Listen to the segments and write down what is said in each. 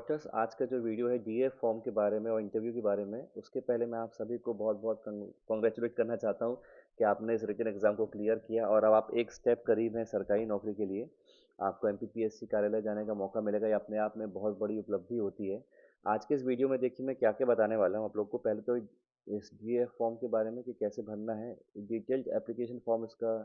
Doctors, आज का जो वीडियो है डीएफ फॉर्म के बारे में और इंटरव्यू के बारे में, उसके पहले मैं आप सभी को बहुत बहुत कॉन्ग्रेचुलेट करना चाहता हूँ कि आपने इस रिटन एग्ज़ाम को क्लियर किया और अब आप एक स्टेप करीब हैं सरकारी नौकरी के लिए। आपको एमपीपीएससी कार्यालय जाने का मौका मिलेगा, ये अपने आप में बहुत बड़ी उपलब्धि होती है। आज के इस वीडियो में देखिए मैं क्या क्या बताने वाला हूँ आप लोग को। पहले तो इस डीएफ फॉर्म के बारे में कि कैसे भरना है, डिटेल्ड एप्लीकेशन फॉर्म इसका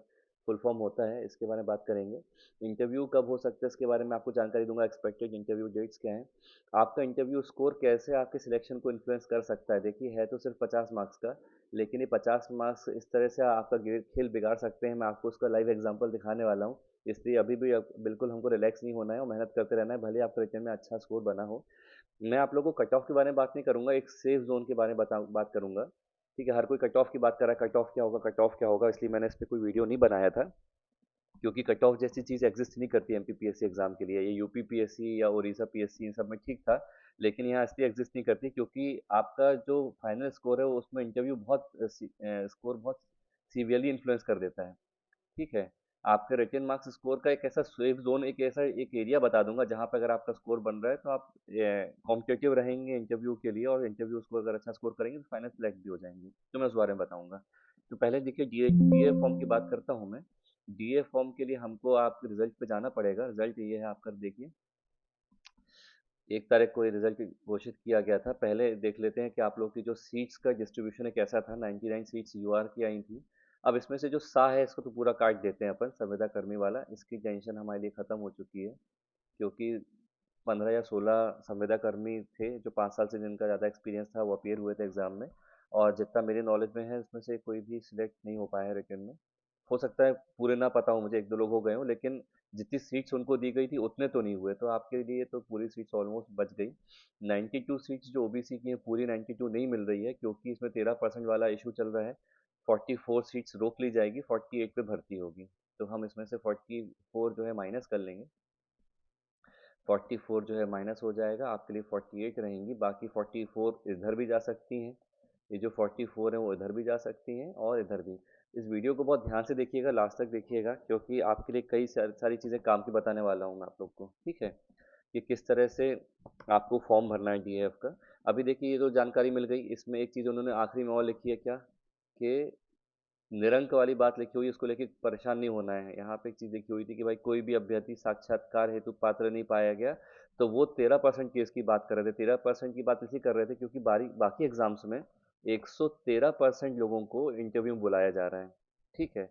फुल फॉर्म होता है, इसके बारे में बात करेंगे। इंटरव्यू कब हो सकता है इसके बारे में आपको जानकारी दूंगा, एक्सपेक्टेड इंटरव्यू डेट्स क्या हैं। आपका इंटरव्यू स्कोर कैसे आपके सिलेक्शन को इन्फ्लुएंस कर सकता है। देखिए है तो सिर्फ 50 मार्क्स का, लेकिन ये 50 मार्क्स इस तरह से आपका खेल बिगाड़ सकते हैं। मैं आपको उसका लाइव एग्जांपल दिखाने वाला हूँ। इसलिए अभी भी बिल्कुल हमको रिलैक्स नहीं होना है और मेहनत करते रहना है, भले आपका रिटर्न में अच्छा स्कोर बना हो। मैं आप लोगों को कट ऑफ के बारे में बात नहीं करूंगा, एक सेफ जोन के बारे में बात करूंगा। ठीक है, हर कोई कट ऑफ की बात कर रहा है, कट ऑफ क्या होगा, कट ऑफ क्या होगा, इसलिए मैंने इस पर कोई वीडियो नहीं बनाया था। क्योंकि कट ऑफ जैसी चीज़ एग्जिस्ट नहीं करती एमपीपीएससी एग्जाम के लिए। ये यूपी पीएससी या उड़ीसा पीएससी इन सब में ठीक था, लेकिन यहाँ इसलिए एग्जिस्ट नहीं करती क्योंकि आपका जो फाइनल स्कोर है उसमें इंटरव्यू बहुत स्कोर बहुत सीवियरली इन्फ्लुएंस कर देता है। ठीक है, आपके रिटन मार्क्स स्कोर का एक ऐसा सेफ जोन, एक ऐसा एक एरिया बता दूंगा जहाँ पे अगर आपका स्कोर बन रहा है तो आप कॉम्पिटेटिव रहेंगे इंटरव्यू के लिए, और इंटरव्यू स्कोर अगर अच्छा स्कोर करेंगे तो फाइनल सेलेक्ट भी हो जाएंगे। तो मैं उस बारे में बताऊंगा। तो पहले देखिए डीए फॉर्म की बात करता हूँ मैं। डीए फॉर्म के लिए हमको आपके रिजल्ट पे जाना पड़ेगा। रिजल्ट ये है आपका, देखिए 1 तारीख को ये रिजल्ट घोषित किया गया था। पहले देख लेते हैं कि आप लोग की जो सीट्स का डिस्ट्रीब्यूशन है कैसा था। 99 सीट्स यूआर की आई थी। अब इसमें से जो सा है इसको तो पूरा काट देते हैं अपन, संविदा कर्मी वाला, इसकी टेंशन हमारे लिए खत्म हो चुकी है। क्योंकि 15 या 16 संविदा कर्मी थे जो 5 साल से जिनका ज़्यादा एक्सपीरियंस था, वो अपीयर हुए थे एग्जाम में। और जितना मेरे नॉलेज में है उसमें से कोई भी सिलेक्ट नहीं हो पाया है रिटर्न में। हो सकता है पूरे ना पता हो मुझे, 1-2 लोग हो गए हों, लेकिन जितनी सीट्स उनको दी गई थी उतने तो नहीं हुए। तो आपके लिए तो पूरी सीट्स ऑलमोस्ट बच गई। 92 सीट्स जो ओबीसी की हैं, पूरी 92 नहीं मिल रही है क्योंकि इसमें 13% वाला इशू चल रहा है। 44 सीट्स रोक ली जाएगी, 48 पे भर्ती होगी। तो हम इसमें से 44 जो है माइनस कर लेंगे। 44 जो है माइनस हो जाएगा, आपके लिए 48 रहेंगी। बाकी 44 इधर भी जा सकती हैं। ये जो 44 है वो इधर भी जा सकती हैं और इधर भी। इस वीडियो को बहुत ध्यान से देखिएगा, लास्ट तक देखिएगा, क्योंकि आपके लिए कई सारी चीज़ें काम की बताने वाला हूँ मैं आप लोग को। ठीक है, कि किस तरह से आपको फॉर्म भरना है डीएफ का। अभी देखिए ये तो जानकारी मिल गई। इसमें एक चीज़ उन्होंने आखिरी में और लिखी है क्या, कि निरंक वाली बात लिखी हुई है, उसको लेके परेशान नहीं होना है। यहाँ पे एक चीज़ लिखी हुई थी कि भाई कोई भी अभ्यर्थी साक्षात्कार हेतु पात्र नहीं पाया गया। तो वो 13% केस की बात कर रहे थे। 13% की बात इसलिए कर रहे थे क्योंकि बाकी एग्जाम्स में 113% लोगों को इंटरव्यू में बुलाया जा रहा है। ठीक है,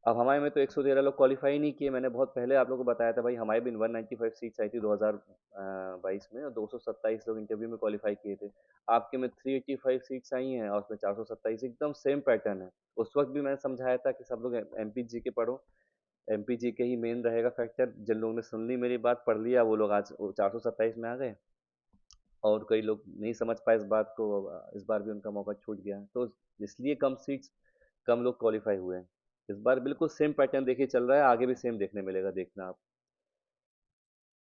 अब हमारे में तो 113 लोग क्वालिफाई नहीं किए। मैंने बहुत पहले आप लोगों को बताया था भाई, हमारे भी 195 सीट्स आई थी 2022 में, और 227 लोग इंटरव्यू में क्वालिफाई किए थे। आपके में 385 सीट्स आई हैं और उसमें 427, एकदम सेम पैटर्न है। उस वक्त भी मैंने समझाया था कि सब लोग एमपीजी के पढ़ो, एमपीजी के ही मेन रहेगा फैक्टर। जिन लोगों ने सुन ली मेरी बात, पढ़ लिया, वो लोग आज 427 में आ गए। और कई लोग नहीं समझ पाए इस बात को, इस बार भी उनका मौका छूट गया। तो इसलिए कम सीट्स, कम लोग क्वालिफाई हुए हैं। इस बार बिल्कुल सेम पैटर्न देखिए चल रहा है, आगे भी सेम देखने मिलेगा, देखना आप।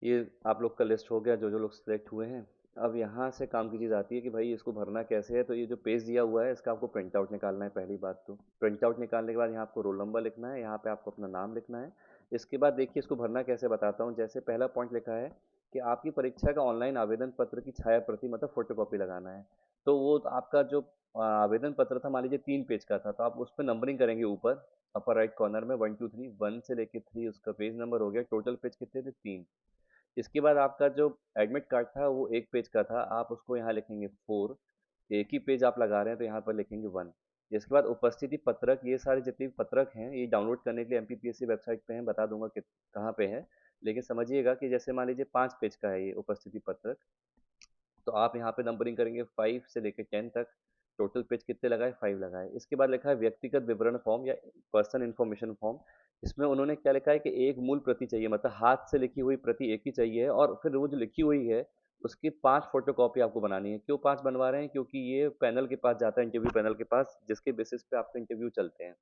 ये आप लोग का लिस्ट हो गया जो जो लोग सिलेक्ट हुए हैं। अब यहाँ से काम की चीज़ आती है कि भाई इसको भरना कैसे है। तो ये जो पेज दिया हुआ है इसका आपको प्रिंट आउट निकालना है। पहली बात तो प्रिंट आउट निकालने के बाद यहाँ आपको रोल नंबर लिखना है, यहाँ पे आपको अपना नाम लिखना है। इसके बाद देखिए इसको भरना कैसे बताता हूँ। जैसे पहला पॉइंट लिखा है कि आपकी परीक्षा का ऑनलाइन आवेदन पत्र की छाया प्रति, मतलब फोटोकॉपी लगाना है। तो वो आपका जो आवेदन पत्र था, मान लीजिए 3 पेज का था, तो आप उस पर नंबरिंग करेंगे ऊपर अपर राइट कॉर्नर में, 1 2 3, 1 से लेके 3 उसका पेज नंबर हो गया। टोटल पेज कितने थे, 3। इसके बाद आपका जो एडमिट कार्ड था वो 1 पेज का था, आप उसको यहाँ लिखेंगे 4। एक ही पेज आप लगा रहे हैं तो यहाँ पर लिखेंगे 1। इसके बाद उपस्थिति पत्रक, ये सारे जितने भी पत्रक हैं ये डाउनलोड करने के लिए एमपीपीएससी वेबसाइट पे हैं, बता दूंगा कि कहाँ पे है। लेकिन समझिएगा कि जैसे मान लीजिए 5 पेज का है ये उपस्थिति पत्रक, तो आप यहाँ पे नंबरिंग करेंगे 5 से लेकर 10 तक। टोटल पेज कितने लगाए, 5 लगाए। इसके बाद लिखा है व्यक्तिगत विवरण फॉर्म या पर्सन इन्फॉर्मेशन फॉर्म। इसमें उन्होंने क्या लिखा है कि एक मूल प्रति चाहिए, मतलब हाथ से लिखी हुई प्रति एक ही चाहिए, और फिर वो जो लिखी हुई है उसकी 5 फोटोकॉपी आपको बनानी है। क्यों 5 बनवा रहे हैं, क्योंकि ये पैनल के पास जाता है, इंटरव्यू पैनल के पास, जिसके बेसिस पे आपके इंटरव्यू चलते हैं।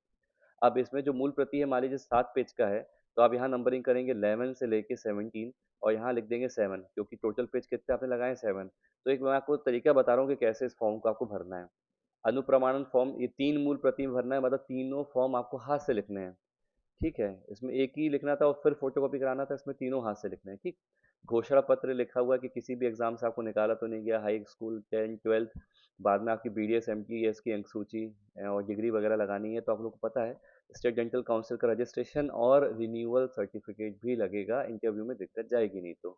अब इसमें जो मूल प्रति है मान लीजिए 7 पेज का है, तो आप यहाँ नंबरिंग करेंगे 11 से लेके 17, और यहाँ लिख देंगे 7, क्योंकि टोटल पेज कितने आपने लगाए, 7। तो एक मैं आपको तरीका बता रहा हूँ कि कैसे इस फॉर्म को आपको भरना है। अनुप्रमाणन फॉर्म, ये 3 मूल प्रति में भरना है, मतलब तीनों फॉर्म आपको हाथ से लिखने हैं। ठीक है, इसमें एक ही लिखना था और फिर फोटोकॉपी कराना था, इसमें तीनों हाथ से लिखने हैं। ठीक, घोषणा पत्र लिखा हुआ है कि किसी भी एग्जाम से आपको निकाला तो नहीं गया, हाई स्कूल 10th 12th, बाद में आपकी BDS MTS की अंक सूची और डिग्री वगैरह लगानी है, तो आप लोग को पता है स्टेट डेंटल काउंसिल का रजिस्ट्रेशन और रिन्यूअल सर्टिफिकेट भी लगेगा, इंटरव्यू में दिक्कत जाएगी नहीं तो।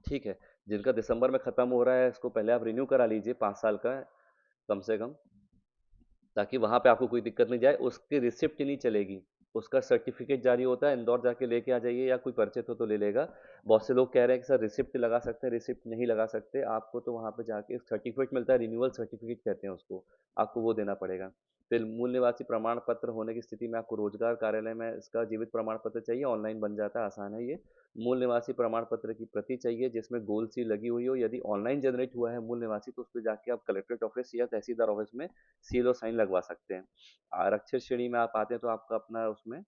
ठीक है, जिनका दिसंबर में ख़त्म हो रहा है इसको पहले आप रिन्यू करा लीजिए 5 साल का कम से कम, ताकि वहाँ पे आपको कोई दिक्कत नहीं जाए। उसकी रिसिप्ट नहीं चलेगी, उसका सर्टिफिकेट जारी होता है, इंदौर जाके लेके आ जाइए या कोई परिचित हो तो ले लेगा। बहुत से लोग कह रहे हैं कि सर रिसिप्ट लगा सकते हैं, रिसिप्ट नहीं लगा सकते, आपको तो वहाँ पे जाके एक सर्टिफिकेट मिलता है, रिन्यूअल सर्टिफिकेट कहते हैं उसको, आपको वो देना पड़ेगा। फिर मूल निवासी प्रमाण पत्र होने की स्थिति में आपको रोजगार कार्यालय में इसका जीवित प्रमाण पत्र चाहिए, ऑनलाइन बन जाता है, आसान है ये। मूल निवासी प्रमाण पत्र की प्रति चाहिए जिसमें गोल सी लगी हुई हो, यदि ऑनलाइन जनरेट हुआ है मूल निवासी तो उस पर जाके आप कलेक्ट्रेट ऑफिस या तहसीलदार ऑफिस में सील और साइन लगवा सकते हैं। आरक्षित श्रेणी में आप आते हैं तो आपका अपना उसमें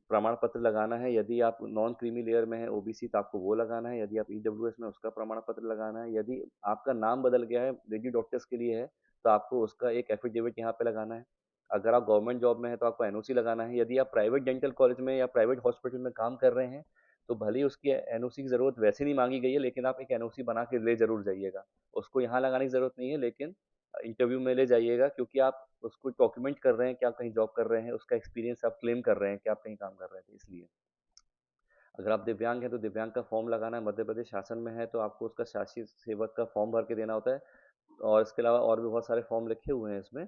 प्रमाण पत्र लगाना है, यदि आप नॉन क्रीमी लेयर में है OBC तो आपको वो लगाना है, यदि आप EWS में उसका प्रमाण पत्र लगाना है, यदि आपका नाम बदल गया है लेडी डॉक्टर्स के लिए है तो आपको उसका एक एफिडेविट यहाँ पे लगाना है। अगर आप गवर्नमेंट जॉब में है तो आपको NOC लगाना है, यदि आप प्राइवेट डेंटल कॉलेज में या प्राइवेट हॉस्पिटल में काम कर रहे हैं तो भले ही उसकी NOC की ज़रूरत वैसे नहीं मांगी गई है, लेकिन आप एक NOC बना के ले जरूर जाइएगा। उसको यहाँ लगाने की ज़रूरत नहीं है, लेकिन इंटरव्यू में ले जाइएगा क्योंकि आप उसको डॉक्यूमेंट कर रहे हैं कि आप कहीं जॉब कर रहे हैं, उसका एक्सपीरियंस आप क्लेम कर रहे हैं कि आप कहीं काम कर रहे थे, इसलिए। अगर आप दिव्यांग हैं तो दिव्यांग का फॉर्म लगाना है, मध्य प्रदेश शासन में है तो आपको उसका शासी सेवक का फॉर्म भर के देना होता है, और इसके अलावा और भी बहुत सारे फॉर्म लिखे हुए हैं इसमें।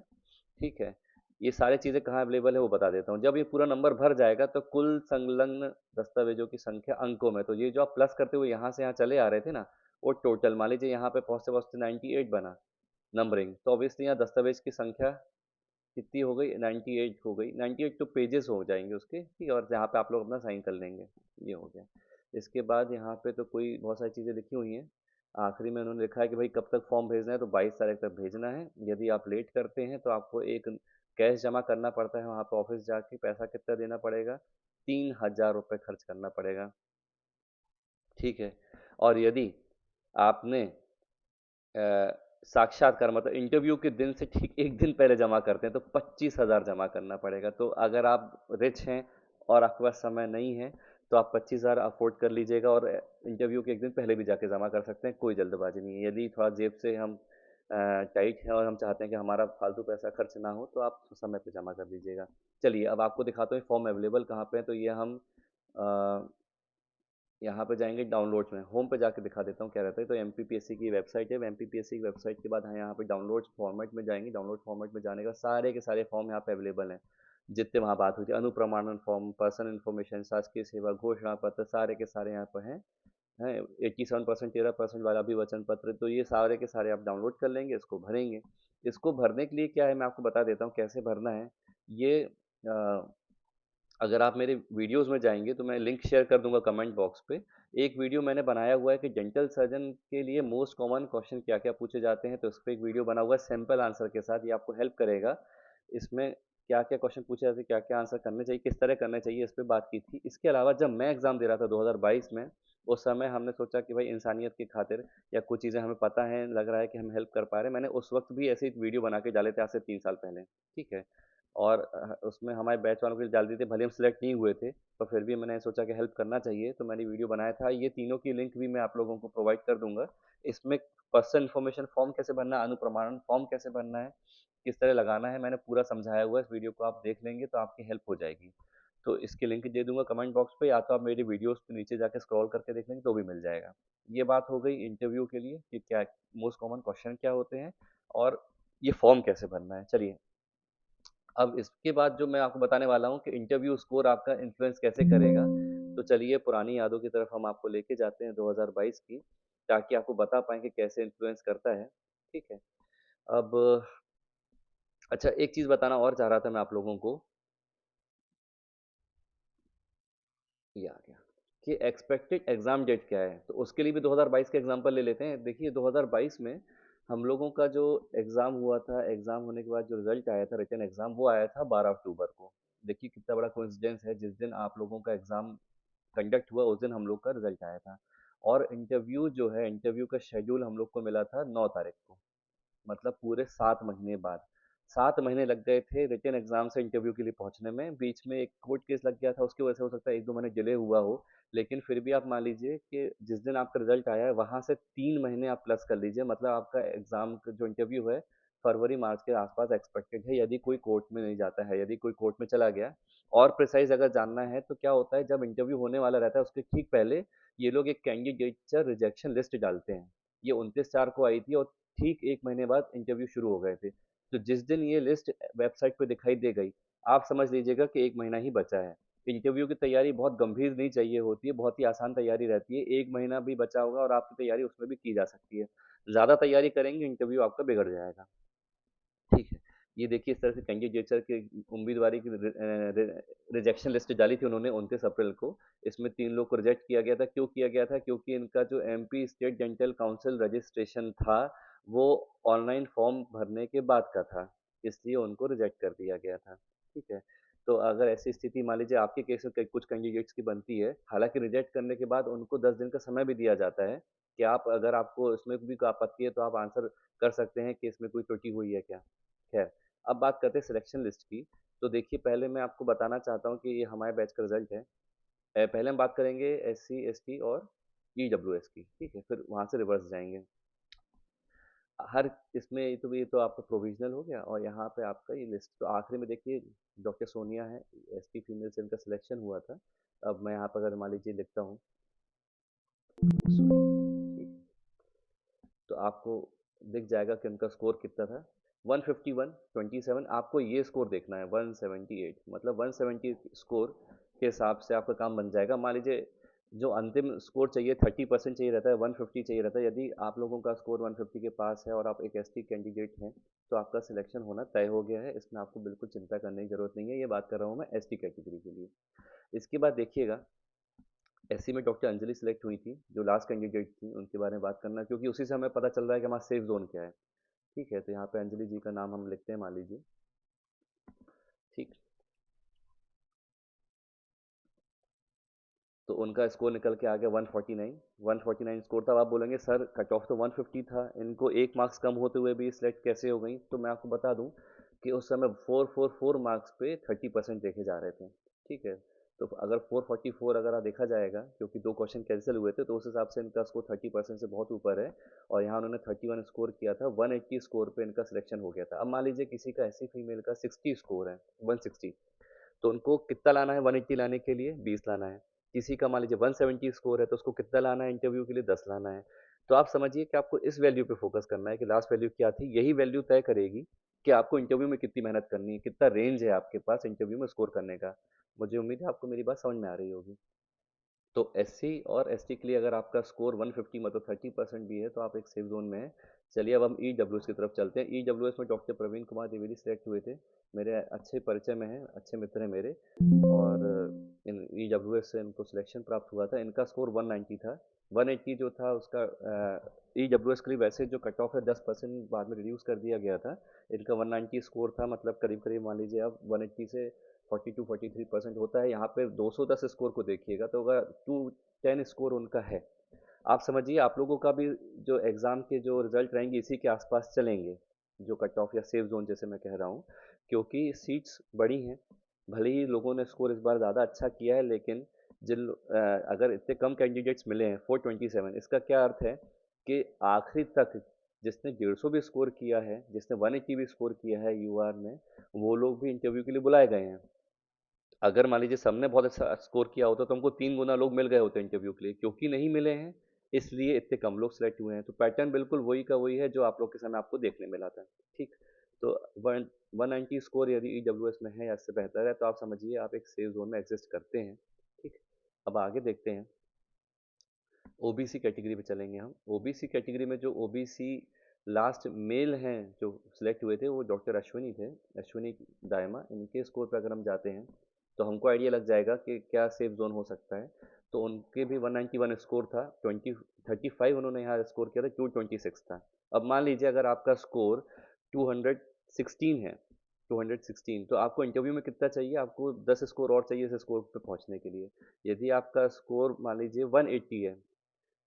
ठीक है, ये सारी चीज़ें कहाँ अवेलेबल है वो बता देता हूँ। जब ये पूरा नंबर भर जाएगा तो कुल संलग्न दस्तावेजों की संख्या अंकों में, तो ये जो आप प्लस करते हुए यहाँ से यहाँ चले आ रहे थे ना, वो टोटल मान लीजिए यहाँ पे पहुँचते पहुँचते 98 बना नंबरिंग, तो ऑब्वियसली यहाँ दस्तावेज की संख्या कितनी हो गई, 98 हो गई। 98 तो पेजेस हो जाएंगे उसके, ठीक है, और जहाँ पे आप लोग अपना साइन कर लेंगे, ये हो गया। इसके बाद यहाँ पे तो कोई बहुत सारी चीज़ें लिखी हुई हैं। आखिरी में उन्होंने लिखा है कि भाई कब तक फॉर्म भेजना है, तो 22 तारीख तक भेजना है। यदि आप लेट करते हैं तो आपको एक कैश जमा करना पड़ता है, वहाँ पे ऑफिस जाके पैसा कितना देना पड़ेगा, 3000 रुपये खर्च करना पड़ेगा। ठीक है, और यदि आपने साक्षात्कार मतलब इंटरव्यू के दिन से ठीक एक दिन पहले जमा करते हैं तो 25,000 जमा करना पड़ेगा। तो अगर आप रिच हैं और आपके पास समय नहीं है तो आप 25,000 अफोर्ड कर लीजिएगा और इंटरव्यू के एक दिन पहले भी जाके जमा कर सकते हैं, कोई जल्दबाजी नहीं है। यदि थोड़ा जेब से हम टाइट हैं और हम चाहते हैं कि हमारा फालतू पैसा खर्च ना हो तो आप समय पे जमा कर दीजिएगा। चलिए अब आपको दिखाता हूँ फॉर्म अवेलेबल कहाँ पे है। तो ये हम यहाँ पे जाएंगे डाउनलोड्स में, होम पे जाके दिखा देता हूँ क्या रहता है। तो MPPSC की वेबसाइट है, MPPSC की वेबसाइट के बाद हम यहाँ पे डाउनलोड्स फॉर्मेट में जाएंगे। डाउनलोड फॉर्मेट में जाने का सारे के सारे फॉर्म यहाँ पे अवेलेबल हैं, जितने वहाँ बात हुई थी, अनुप्रमाणन फॉर्म, पर्सनल इन्फॉर्मेशन, शासकीय सेवा घोषणा पत्र, सारे के सारे यहाँ पर हैं 87%, 13% वाला भी वचन पत्र, तो ये सारे के सारे आप डाउनलोड कर लेंगे, इसको भरेंगे। इसको भरने के लिए क्या है मैं आपको बता देता हूँ कैसे भरना है। ये अगर आप मेरे वीडियोस में जाएंगे तो मैं लिंक शेयर कर दूंगा कमेंट बॉक्स पे। एक वीडियो मैंने बनाया हुआ है कि डेंटल सर्जन के लिए मोस्ट कॉमन क्वेश्चन क्या क्या पूछे जाते हैं, तो उस पर एक वीडियो बना हुआ है सैम्पल आंसर के साथ, ये आपको हेल्प करेगा। इसमें क्या क्या क्वेश्चन पूछे जाते हैं, क्या क्या आंसर करने चाहिए, किस तरह करने चाहिए, इस पर बात की थी। इसके अलावा जब मैं एग्ज़ाम दे रहा था 2022 में, उस समय हमने सोचा कि भाई इंसानियत की खातिर या कुछ चीज़ें हमें पता है, लग रहा है कि हम हेल्प कर पा रहे हैं, मैंने उस वक्त भी ऐसे ही वीडियो बना के डाले थे आज से 3 साल पहले। ठीक है, और उसमें हमारे बैच वालों के लिए डाल दिए थे, भले हम सिलेक्ट नहीं हुए थे, पर फिर भी मैंने सोचा कि हेल्प करना चाहिए तो मैंने वीडियो बनाया था। ये तीनों की लिंक भी मैं आप लोगों को प्रोवाइड कर दूंगा। इसमें पर्सनल इन्फॉर्मेशन फॉर्म कैसे भरना है, अनुप्रमाणन फॉर्म कैसे भरना है, किस तरह लगाना है, मैंने पूरा समझाया हुआ है। इस वीडियो को आप देख लेंगे तो आपकी हेल्प हो जाएगी। तो इसकी लिंक दे दूंगा कमेंट बॉक्स पे, या तो आप मेरी वीडियोस पे नीचे जाके स्क्रॉल करके देख लेंगे तो भी मिल जाएगा। ये बात हो गई इंटरव्यू के लिए कि क्या मोस्ट कॉमन क्वेश्चन क्या होते हैं और ये फॉर्म कैसे भरना है। चलिए अब इसके बाद जो मैं आपको बताने वाला हूँ कि इंटरव्यू स्कोर आपका इन्फ्लुएंस कैसे करेगा, तो चलिए पुरानी यादों की तरफ हम आपको लेके जाते हैं 2022 की, ताकि आपको बता पाएँ कि कैसे इन्फ्लुएंस करता है। ठीक है, अब अच्छा एक चीज़ बताना और चाह रहा था मैं आप लोगों को, ये आ गया कि एक्सपेक्टेड एग्ज़ाम डेट क्या है, तो उसके लिए भी 2022 का एग्जांपल ले लेते हैं। देखिए 2022 में हम लोगों का जो एग्ज़ाम हुआ था, एग्ज़ाम होने के बाद जो रिजल्ट आया था रिटन एग्ज़ाम, वो आया था 12 अक्टूबर को। देखिए कितना बड़ा कोइंसिडेंस है, जिस दिन आप लोगों का एग्ज़ाम कंडक्ट हुआ उस दिन हम लोग का रिजल्ट आया था। और इंटरव्यू जो है, इंटरव्यू का शेड्यूल हम लोग को मिला था 9 तारीख को, मतलब पूरे 7 महीने बाद। 7 महीने लग गए थे रिटन एग्जाम से इंटरव्यू के लिए पहुंचने में। बीच में एक कोर्ट केस लग गया था, उसकी वजह से हो सकता है 1-2 महीने डिले हुआ हो। लेकिन फिर भी आप मान लीजिए कि जिस दिन आपका रिजल्ट आया है वहां से 3 महीने आप प्लस कर लीजिए, मतलब आपका एग्जाम का जो इंटरव्यू है फरवरी मार्च के आसपास एक्सपेक्टेड है, यदि कोई कोर्ट में नहीं जाता है, यदि कोई कोर्ट में चला गया। और प्रिसाइज अगर जानना है तो क्या होता है, जब इंटरव्यू होने वाला रहता है उसके ठीक पहले ये लोग एक कैंडिडेट रिजेक्शन लिस्ट डालते हैं। ये 29/4 को आई थी और ठीक 1 महीने बाद इंटरव्यू शुरू हो गए थे। तो जिस दिन ये लिस्ट वेबसाइट पे दिखाई दे गई, आप समझ लीजिएगा कि 1 महीना ही बचा है। इंटरव्यू की तैयारी बहुत गंभीर नहीं चाहिए होती है, बहुत ही आसान तैयारी रहती है। 1 महीना भी बचा होगा और आपकी तैयारी उसमें भी की जा सकती है। ज़्यादा तैयारी करेंगे इंटरव्यू आपका बिगड़ जाएगा। ठीक है। ये देखिए इस तरह से कैंडिडेचर की उम्मीदवारी की रिजेक्शन लिस्ट डाली थी उन्होंने 29 अप्रैल को। इसमें 3 लोग को रिजेक्ट किया गया था। क्यों किया गया था? क्योंकि इनका जो MP state dental council registration था वो ऑनलाइन फॉर्म भरने के बाद का था, इसलिए उनको रिजेक्ट कर दिया गया था। ठीक है। तो अगर ऐसी स्थिति मान लीजिए आपके केस में कुछ कैंडिडेट्स की बनती है, हालांकि रिजेक्ट करने के बाद उनको 10 दिन का समय भी दिया जाता है कि आप अगर आपको इसमें भी कोई आपत्ति है तो आप आंसर कर सकते हैं कि इसमें कोई त्रुटि हुई है क्या। खैर, अब बात करते हैं सिलेक्शन लिस्ट की। तो देखिए पहले मैं आपको बताना चाहता हूँ कि ये हमारे बैच का रिजल्ट है। पहले हम बात करेंगे एससी एसटी और ईडब्ल्यूएस की, ठीक है, फिर वहाँ से रिवर्स जाएंगे। हर इसमें ये तो आपका प्रोविजनल हो गया और यहाँ पे आपका ये लिस्ट। तो आखिरी में देखिए डॉक्टर सोनिया है, एसटी फीमेल से इनका सिलेक्शन हुआ था। अब मैं यहाँ पर अगर मान लीजिए लिखता हूँ सोनिया, ठीक है, तो आपको दिख जाएगा कि उनका स्कोर कितना था। 151 27। आपको ये स्कोर देखना है 178, मतलब 170 स्कोर के हिसाब से आपका काम बन जाएगा। मान लीजिए जो अंतिम स्कोर चाहिए 30% चाहिए रहता है, 150 चाहिए रहता है। यदि आप लोगों का स्कोर 150 के पास है और आप एक एसटी कैंडिडेट हैं तो आपका सिलेक्शन होना तय हो गया है, इसमें आपको बिल्कुल चिंता करने की जरूरत नहीं है। ये बात कर रहा हूँ मैं एसटी कैटेगरी के लिए। इसके बाद देखिएगा एससी में डॉक्टर अंजलि सेलेक्ट हुई थी, जो लास्ट कैंडिडेट थी, उनके बारे में बात करना, क्योंकि उसी से हमें पता चल रहा है कि हमारा सेफ जोन क्या है। ठीक है, तो यहाँ पे अंजलि जी का नाम हम लिखते हैं मान लीजिए। ठीक। तो उनका स्कोर निकल के आ गया 149। 149 स्कोर था। अब आप बोलेंगे सर कट ऑफ तो 150 था, इनको 1 मार्क्स कम होते हुए भी सिलेक्ट कैसे हो गई? तो मैं आपको बता दूं कि उस समय 444 मार्क्स पे 30% देखे जा रहे थे। ठीक है। तो अगर 444 अगर देखा जाएगा, क्योंकि 2 क्वेश्चन कैंसिल हुए थे, तो उस हिसाब से इनका स्कोर 30% से बहुत ऊपर है। और यहाँ उन्होंने 31 स्कोर किया था, 180 स्कोर पे इनका सिलेक्शन हो गया था। अब मान लीजिए किसी का ऐसी फीमेल का 60 स्कोर है, 160, तो उनको कितना लाना है 180 लाने के लिए? 20 लाना है। किसी का मान लीजिए 170 स्कोर है तो उसको कितना लाना है इंटरव्यू के लिए? 10 लाना है। तो आप समझिए कि आपको इस वैल्यू पे फोकस करना है कि लास्ट वैल्यू क्या थी। यही वैल्यू तय करेगी कि आपको इंटरव्यू में कितनी मेहनत करनी है, कितना रेंज है आपके पास इंटरव्यू में स्कोर करने का। मुझे उम्मीद है आपको मेरी बात समझ में आ रही होगी। तो एससी और एसटी के लिए अगर आपका स्कोर 150 मतलब 30% भी है तो आप एक सेफ जोन में हैं। चलिए अब हम ईडब्ल्यूएस की तरफ चलते हैं। ईडब्ल्यूएस में डॉक्टर प्रवीण कुमार द्विवेदी सिलेक्ट हुए थे, मेरे अच्छे परिचय में हैं, अच्छे मित्र हैं मेरे। और इन ईडब्ल्यूएस से इनको सिलेक्शन प्राप्त हुआ था। इनका स्कोर 190 था। 180 जो था उसका ईडब्ल्यूएस के लिए वैसे जो कट ऑफ है 10% बाद में रिड्यूस कर दिया गया था। इनका 190 स्कोर था, मतलब करीब करीब मान लीजिए अब 180 से 42-43% होता है। यहाँ पे 210 स्कोर को देखिएगा तो अगर 210 स्कोर उनका है, आप समझिए आप लोगों का भी जो एग्ज़ाम के जो रिजल्ट रहेंगे इसी के आसपास चलेंगे, जो कट ऑफ या सेफ जोन जैसे मैं कह रहा हूँ, क्योंकि सीट्स बड़ी हैं। भले ही लोगों ने स्कोर इस बार ज़्यादा अच्छा किया है, लेकिन अगर इतने कम कैंडिडेट्स मिले हैं 427, इसका क्या अर्थ है कि आखिरी तक जिसने 150 भी स्कोर किया है, जिसने 180 भी स्कोर किया है यूआर में, वो लोग भी इंटरव्यू के लिए बुलाए गए हैं। अगर मान लीजिए सबने बहुत अच्छा स्कोर किया होता तो हमको 3 गुना लोग मिल गए होते इंटरव्यू के लिए, क्योंकि नहीं मिले हैं इसलिए इतने कम लोग सिलेक्ट हुए हैं। तो पैटर्न बिल्कुल वही का वही है जो आप लोग के समय आपको देखने मिला था। ठीक। तो 190 स्कोर यदि ईडब्ल्यूएस में है या इससे बेहतर है तो आप समझिए आप एक सेफ जोन में एग्जिस्ट करते हैं। ठीक। अब आगे देखते हैं, ओबीसी कैटेगरी पे चलेंगे हम। ओबीसी कैटेगरी में जो ओबीसी लास्ट मेल हैं जो सिलेक्ट हुए थे वो डॉक्टर अश्विनी थे, अश्विनी दायमा। इनके स्कोर पे अगर हम जाते हैं तो हमको आइडिया लग जाएगा कि क्या सेफ जोन हो सकता है। तो उनके भी 191 स्कोर था, 35 उन्होंने यहाँ स्कोर किया था, 226 था। अब मान लीजिए अगर आपका स्कोर 216 है, 216, तो आपको इंटरव्यू में कितना चाहिए? आपको 10 स्कोर और चाहिए इस स्कोर पे पहुंचने के लिए। यदि आपका स्कोर मान लीजिए 180 है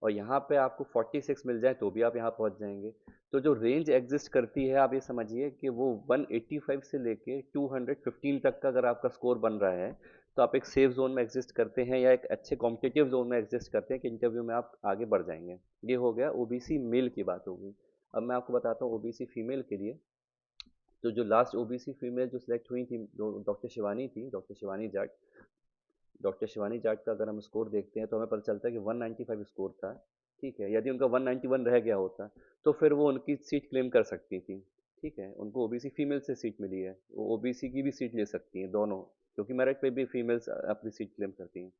और यहाँ पे आपको 46 मिल जाए तो भी आप यहाँ पहुँच जाएंगे। तो जो रेंज एग्जिस्ट करती है आप ये समझिए कि वो 185 से लेके 215 तक का अगर आपका स्कोर बन रहा है तो आप एक सेफ जोन में एग्जिस्ट करते हैं या एक अच्छे कॉम्पिटिटिव जोन में एग्जिस्ट करते हैं कि इंटरव्यू में आप आगे बढ़ जाएंगे। ये हो गया ओबीसी मेल की बात होगी। अब मैं आपको बताता हूँ ओबीसी फीमेल के लिए। तो जो लास्ट ओबीसी फीमेल जो सिलेक्ट हुई थी डॉक्टर शिवानी थी, डॉक्टर शिवानी जाट का अगर हम स्कोर देखते हैं तो हमें पता चलता है कि 195 स्कोर था। ठीक है, यदि उनका 191 रह गया होता तो फिर वो उनकी सीट क्लेम कर सकती थी। ठीक है, उनको ओबीसी फीमेल से सीट मिली है, वो ओबीसी की भी सीट ले सकती हैं दोनों, क्योंकि मेरिट पे भी फीमेल्स अपनी सीट क्लेम करती हैं।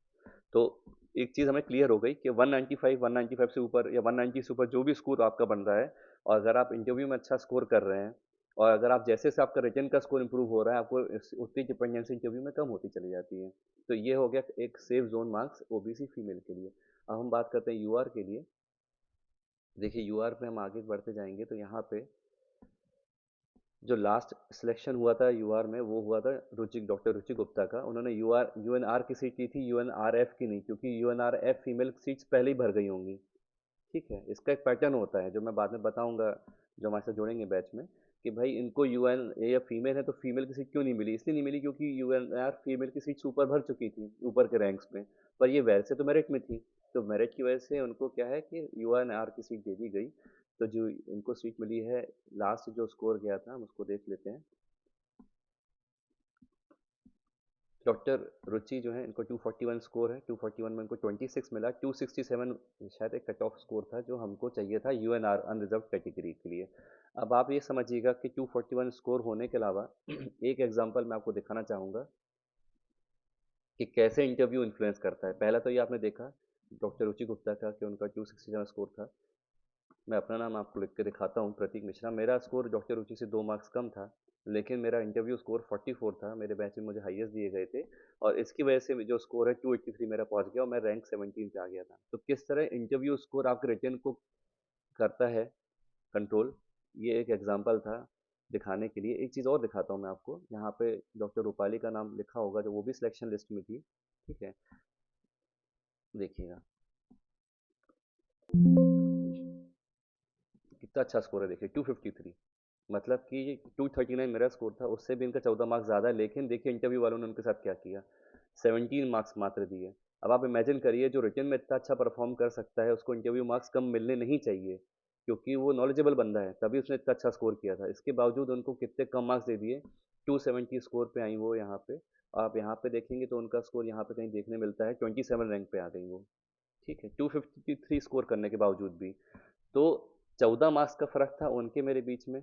तो एक चीज़ हमें क्लियर हो गई कि 195 से ऊपर या 190 से ऊपर जो भी स्कोर आपका बन रहा है, और अगर आप इंटरव्यू में अच्छा स्कोर कर रहे हैं और अगर आप जैसे से आपका रिटन का स्कोर इंप्रूव हो रहा है, आपको उतनी डिपेंडेंसी इंटरव्यू में कम होती चली जाती है। तो ये हो गया एक safe zone marks OBC female के लिए। अब हम बात करते हैं यूआर के लिए। देखिए यूआर पे हम आगे बढ़ते जाएंगे तो यहाँ पे जो लास्ट सिलेक्शन हुआ था यूआर में वो हुआ था डॉक्टर रुचि गुप्ता का। उन्होंने यूएनआर की सीट ली थी, यूएनआरएफ की नहीं, क्योंकि यूएनआरएफ फीमेल सीट्स पहले ही भर गई होंगी। ठीक है, इसका एक पैटर्न होता है जो मैं बाद में बताऊंगा, जो हमारे साथ जुड़ेंगे बैच में, कि भाई इनको यूएन या फीमेल है तो फीमेल की सीट क्यों नहीं मिली। इसलिए नहीं मिली क्योंकि यूएनआर फीमेल की सीट्स ऊपर भर चुकी थी ऊपर के रैंक्स में, पर ये वैसे तो मेरिट में थी। तो मेरिट की वजह से उनको क्या है कि यूएनआर की सीट दे दी गई। तो जो इनको सीट मिली है, लास्ट जो स्कोर गया था हम उसको देख लेते हैं। डॉक्टर रुचि जो है इनको 241 स्कोर है, 241 में इनको 26 मिला। 267 शायद एक कट ऑफ स्कोर था जो हमको चाहिए था यूएनआर अनरिजर्व कैटेगरी के लिए। अब आप ये समझिएगा कि 241 स्कोर होने के अलावा एक एग्जांपल मैं आपको दिखाना चाहूँगा कि कैसे इंटरव्यू इन्फ्लुएंस करता है। पहला तो ये आपने देखा डॉक्टर रुचि गुप्ता का कि उनका 267 स्कोर था। मैं अपना नाम आपको लिख के दिखाता हूँ, प्रतीक मिश्रा। मेरा स्कोर डॉक्टर रुचि से 2 मार्क्स कम था, लेकिन मेरा इंटरव्यू स्कोर 44 था। मेरे बैच में मुझे हाईएस्ट दिए गए थे और इसकी वजह से जो स्कोर है 283 मेरा पहुंच गया और मैं रैंक 17 पे आ गया था। तो किस तरह इंटरव्यू स्कोर आपके रिटर्न को करता है कंट्रोल, ये एक एग्जाम्पल था दिखाने के लिए। एक चीज़ और दिखाता हूँ मैं आपको। यहाँ पे डॉक्टर रूपाली का नाम लिखा होगा जो वो भी सिलेक्शन लिस्ट में थी। ठीक है, देखिएगा कितना अच्छा स्कोर है। देखिए 253, मतलब कि 239 मेरा स्कोर था, उससे भी इनका 14 मार्क्स ज़्यादा है। लेकिन देखिए इंटरव्यू वालों ने उनके साथ क्या किया, 17 मार्क्स मात्र दिए। अब आप इमेजिन करिए जो रिटन में इतना अच्छा परफॉर्म कर सकता है उसको इंटरव्यू मार्क्स कम मिलने नहीं चाहिए, क्योंकि वो नॉलेजेबल बंदा है तभी उसने इतना अच्छा स्कोर किया था। इसके बावजूद उनको कितने कम मार्क्स दे दिए, 270 स्कोर पे आई वो यहाँ पे। आप यहाँ पे देखेंगे तो उनका स्कोर यहाँ पे कहीं देखने मिलता है 27 रैंक पे आ गई वो। ठीक है, 253 स्कोर करने के बावजूद भी। तो 14 मार्क्स का फ़र्क था उनके मेरे बीच में।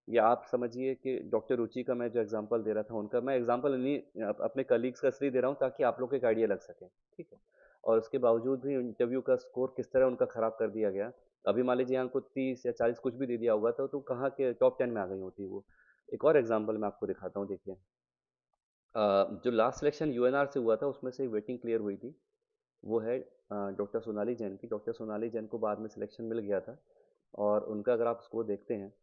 या आप समझिए कि डॉक्टर रुचि का मैं जो एग्जांपल दे रहा था उनका, मैं एग्जांपल नहीं अपने कलीग्स का इसलिए दे रहा हूँ ताकि आप लोग को एक आइडिया लग सके। ठीक है, और उसके बावजूद भी इंटरव्यू का स्कोर किस तरह उनका ख़राब कर दिया गया। अभी मान लीजिए यहाँ को 30 या 40 कुछ भी दे दिया होगा तो कहाँ के टॉप 10 में आ गई होती वो। एक और एग्जाम्पल मैं आपको दिखाता हूँ, देखिए। जो लास्ट सिलेक्शन यूएनआर से हुआ था उसमें से वेटिंग क्लियर हुई थी, वो है डॉक्टर सोनाली जैन की। डॉक्टर सोनाली जैन को बाद में सिलेक्शन मिल गया था और उनका अगर आप स्कोर देखते हैं,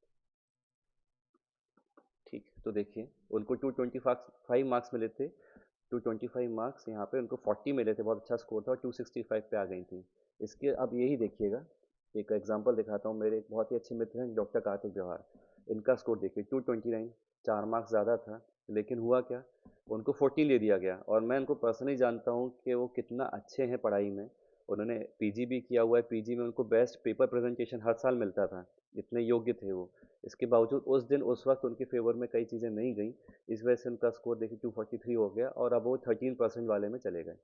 ठीक है, तो देखिए उनको 225 मार्क्स मिले थे। 225 मार्क्स यहाँ पे उनको 40 मिले थे, बहुत अच्छा स्कोर था और 265 पे आ गई थी। इसके अब यही देखिएगा, एक एग्जांपल दिखाता हूँ। मेरे एक बहुत ही अच्छे मित्र हैं डॉक्टर कार्तिक व्यवहार, इनका स्कोर देखिए 229, 4 मार्क्स ज़्यादा था। लेकिन हुआ क्या, उनको 14 दे दिया गया। और मैं उनको पर्सनली जानता हूँ कि वो कितना अच्छे हैं पढ़ाई में। उन्होंने पीजी भी किया हुआ है, पीजी में उनको बेस्ट पेपर प्रेजेंटेशन हर साल मिलता था, इतने योग्य थे वो। इसके बावजूद उस दिन उस वक्त उनके फेवर में कई चीज़ें नहीं गई, इस वजह से उनका स्कोर देखिए 243 हो गया और अब वो 13% वाले में चले गए।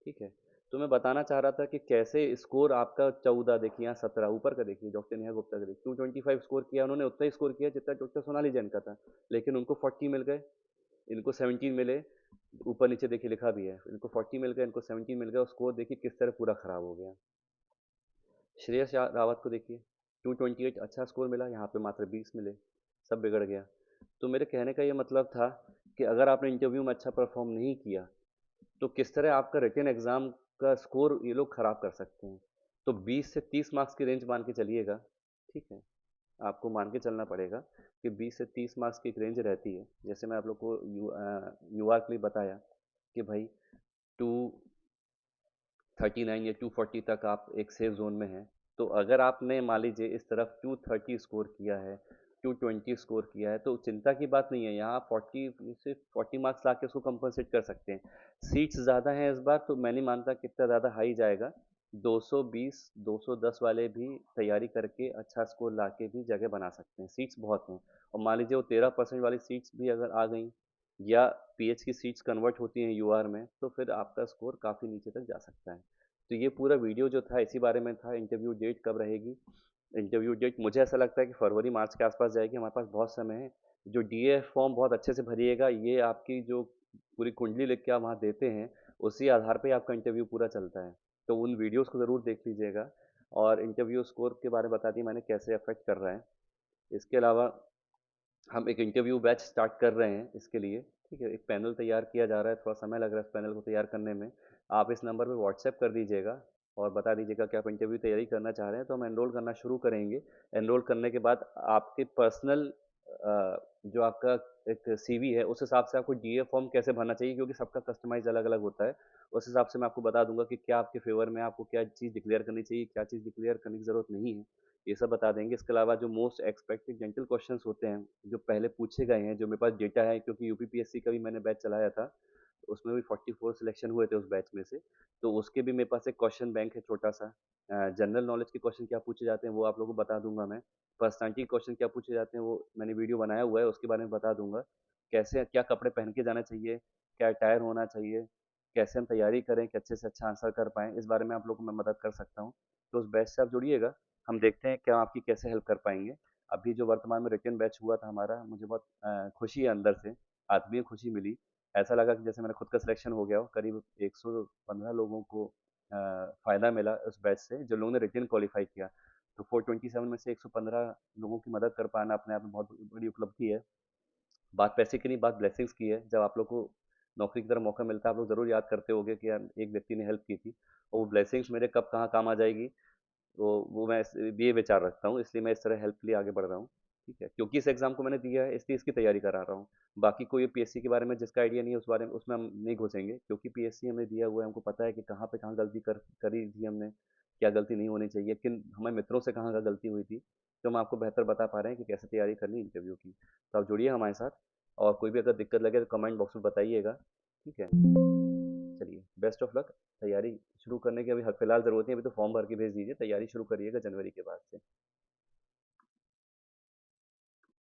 ठीक है, तो मैं बताना चाह रहा था कि कैसे स्कोर आपका 14, देखिए यहाँ 17, ऊपर का देखिए डॉक्टर नेहा गुप्ता का देखिए 225 स्कोर किया उन्होंने, उतना ही स्कोर किया जितना डॉक्टर सोनाली जैन का था। लेकिन उनको 40 मिल गए, इनको 17 मिले। ऊपर नीचे देखिए लिखा भी है, इनको 40 मिल गए, इनको 17 मिल गए और स्कोर देखिए किस तरह पूरा खराब हो गया। श्रेयस रावत को देखिए 228 अच्छा स्कोर मिला, यहाँ पे मात्र 20 मिले, सब बिगड़ गया। तो मेरे कहने का ये मतलब था कि अगर आपने इंटरव्यू में अच्छा परफॉर्म नहीं किया तो किस तरह आपका रिटन एग्ज़ाम का स्कोर ये लोग ख़राब कर सकते हैं। तो 20 से 30 मार्क्स की रेंज मान के चलिएगा। ठीक है, आपको मान के चलना पड़ेगा कि 20 से 30 मार्क्स की एक रेंज रहती है। जैसे मैं आप लोग को यूआर के लिए बताया कि भाई टू 239 या 240 तक आप एक सेफ जोन में हैं। तो अगर आपने मान लीजिए इस तरफ 230 स्कोर किया है, 220 स्कोर किया है, तो चिंता की बात नहीं है। यहाँ आप 40 से 40 मार्क्स ला के उसको कंपनसेट कर सकते हैं। सीट्स ज़्यादा हैं इस बार, तो मैं नहीं मानता कि इतना ज़्यादा हाई जाएगा। 220 210 वाले भी तैयारी करके अच्छा स्कोर ला के भी जगह बना सकते हैं। सीट्स बहुत हैं, और मान लीजिए वो 13% वाली सीट्स भी अगर आ गई, या पीएच की सीट्स कन्वर्ट होती हैं यूआर में, तो फिर आपका स्कोर काफ़ी नीचे तक जा सकता है। तो ये पूरा वीडियो जो था इसी बारे में था। इंटरव्यू डेट कब रहेगी? इंटरव्यू डेट मुझे ऐसा लगता है कि फरवरी मार्च के आसपास जाएगी। हमारे पास बहुत समय है। जो डीएफ फॉर्म बहुत अच्छे से भरिएगा। ये आपकी जो पूरी कुंडली लिख के आप वहाँ देते हैं, उसी आधार पे आपका इंटरव्यू पूरा चलता है। तो उन वीडियोस को ज़रूर देख लीजिएगा। और इंटरव्यू स्कोर के बारे में बता दिया मैंने कैसे अफेक्ट कर रहा है। इसके अलावा हम एक इंटरव्यू बैच स्टार्ट कर रहे हैं इसके लिए। ठीक है, एक पैनल तैयार किया जा रहा है, थोड़ा समय लग रहा है इस पैनल को तैयार करने में। आप इस नंबर पे व्हाट्सएप कर दीजिएगा और बता दीजिएगा कि आप इंटरव्यू तैयारी करना चाह रहे हैं, तो हम एनरोल करना शुरू करेंगे। एनरोल करने के बाद आपके पर्सनल जो आपका एक सीवी है, उस हिसाब से आपको डीए फॉर्म कैसे भरना चाहिए, क्योंकि सबका कस्टमाइज अलग अलग होता है। उस हिसाब से मैं आपको बता दूंगा कि क्या आपके फेवर में आपको क्या चीज़ डिक्लेयर करनी चाहिए, क्या चीज़ डिक्लेयर करने की ज़रूरत नहीं है। ये सब बता देंगे। इसके अलावा जो मोस्ट एक्सपेक्टेड डेंटल क्वेश्चंस होते हैं, जो पहले पूछे गए हैं, जो मेरे पास डेटा है, क्योंकि यूपीपीएससी का भी मैंने बैच चलाया था, तो उसमें भी 44 सिलेक्शन हुए थे उस बैच में से। तो उसके भी मेरे पास एक क्वेश्चन बैंक है छोटा सा। जनरल नॉलेज के क्वेश्चन क्या पूछे जाते हैं वो आप लोगों को बता दूंगा मैं। पर्सनालिटी क्वेश्चन क्या पूछे जाते हैं वो मैंने वीडियो बनाया हुआ है, उसके बारे में बता दूंगा। कैसे क्या कपड़े पहन के जाना चाहिए, क्या अटायर होना चाहिए, कैसे हम तैयारी करें कि अच्छे से अच्छा आंसर कर पाएँ, इस बारे में आप लोगों को मैं मदद कर सकता हूँ। तो उस बैच से आप जुड़िएगा। हम देखते हैं क्या आपकी कैसे हेल्प कर पाएंगे। अभी जो वर्तमान में रिटन बैच हुआ था हमारा, मुझे बहुत खुशी है अंदर से, आत्मीय खुशी मिली। ऐसा लगा कि जैसे मेरा खुद का सिलेक्शन हो गया हो। करीब 115 लोगों को फ़ायदा मिला उस बैच से, जो लोगों ने रिटन क्वालिफाई किया। तो 427 में से 115 लोगों की मदद कर पाना अपने आप में बहुत बड़ी उपलब्धि है। बात पैसे की नहीं, बात ब्लेसिंग्स की है। जब आप लोग को नौकरी की तरफ मौका मिलता है, आप लोग ज़रूर याद करते होगे कि यार एक व्यक्ति ने हेल्प की थी, और वो ब्लेसिंग्स मेरे कब कहाँ काम आ जाएगी। तो वो मैं ये विचार रखता हूँ, इसलिए मैं इस तरह हेल्प के लिए आगे बढ़ रहा हूँ। ठीक है, क्योंकि इस एग्ज़ाम को मैंने दिया है, इसलिए इसकी तैयारी करा रहा हूँ। बाकी कोई पीएससी के बारे में जिसका आइडिया नहीं है, उस बारे में उसमें हम नहीं घुसेंगे, क्योंकि पीएससी हमने दिया हुआ है, हमको पता है कि कहाँ पे कहाँ गलती करी थी हमने, क्या गलती नहीं होनी चाहिए, किन हमारे मित्रों से कहाँ कहाँ गलती हुई थी। तो हम आपको बेहतर बता पा रहे हैं कि कैसे तैयारी करनी इंटरव्यू की। तो आप जुड़िए हमारे साथ, और कोई भी अगर दिक्कत लगे तो कमेंट बॉक्स में बताइएगा। ठीक है, चलिए, बेस्ट ऑफ लक। तैयारी शुरू करने की अभी फिलहाल ज़रूरत नहीं है, अभी तो फॉर्म भर के भेज दीजिए। तैयारी शुरू करिएगा जनवरी के बाद से।